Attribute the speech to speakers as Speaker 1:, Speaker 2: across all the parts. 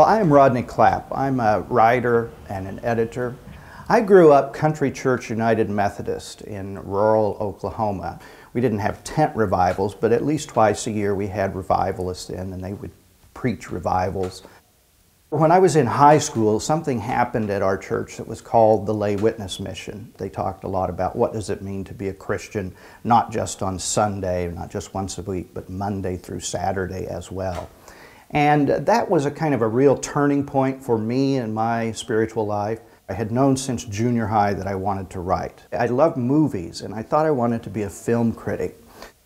Speaker 1: Well, I am Rodney Clapp. I'm a writer and an editor. I grew up Country Church United Methodist in rural Oklahoma. We didn't have tent revivals, but at least twice a year we had revivalists in, and they would preach revivals. When I was in high school, something happened at our church that was called the Lay Witness Mission. They talked a lot about what does it mean to be a Christian, not just on Sunday, not just once a week, but Monday through Saturday as well. And that was a kind of a real turning point for me in my spiritual life. I had known since junior high that I wanted to write. I loved movies, and I thought I wanted to be a film critic.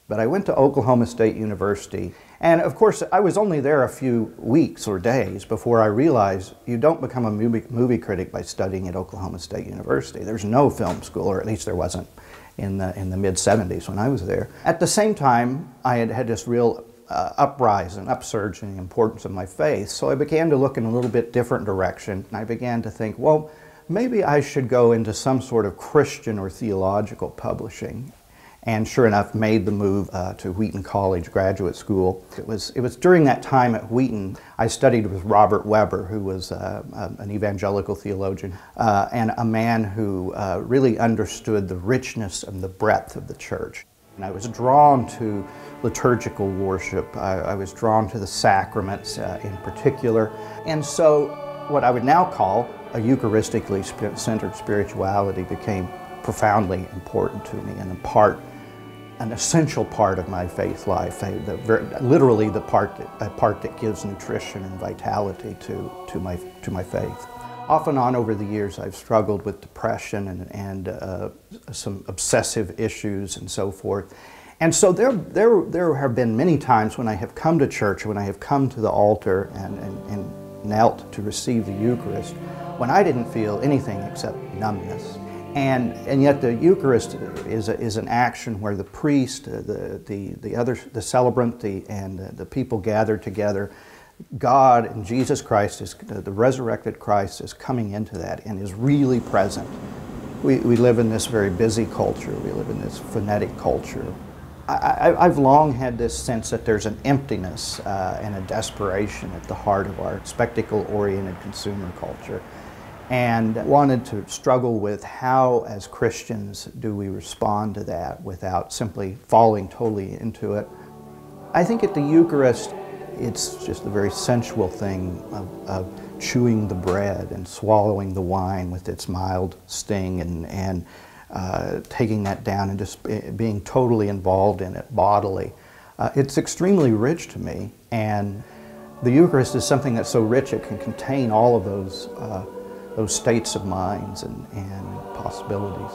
Speaker 1: But I went to Oklahoma State University, and of course I was only there a few weeks or days before I realized you don't become a movie critic by studying at Oklahoma State University. There's no film school, or at least there wasn't in the mid-70s when I was there. At the same time, I had had this real uprise and upsurge in the importance of my faith, so I began to look in a little bit different direction, and I began to think, well, maybe I should go into some sort of Christian or theological publishing. And sure enough, made the move to Wheaton College Graduate School. It was during that time at Wheaton I studied with Robert Webber, who was an evangelical theologian, and a man who really understood the richness and the breadth of the church. And I was drawn to liturgical worship. I was drawn to the sacraments in particular. And so what I would now call a Eucharistically centered spirituality became profoundly important to me and an essential part of my faith life, literally a part that gives nutrition and vitality to my faith. Off and on over the years I've struggled with depression and some obsessive issues and so forth. And so there have been many times when I have come to church, when I have come to the altar and knelt to receive the Eucharist, when I didn't feel anything except numbness. And yet the Eucharist is an action where the priest, the celebrant, and the people gathered together. God and Jesus Christ, the resurrected Christ, is coming into that and is really present. We live in this very busy culture. We live in this frenetic culture. I've long had this sense that there's an emptiness and a desperation at the heart of our spectacle-oriented consumer culture, and wanted to struggle with how, as Christians, do we respond to that without simply falling totally into it. I think at the Eucharist, it's just a very sensual thing of chewing the bread and swallowing the wine with its mild sting and taking that down and just being totally involved in it bodily. It's extremely rich to me, and the Eucharist is something that's so rich it can contain all of those states of minds and possibilities.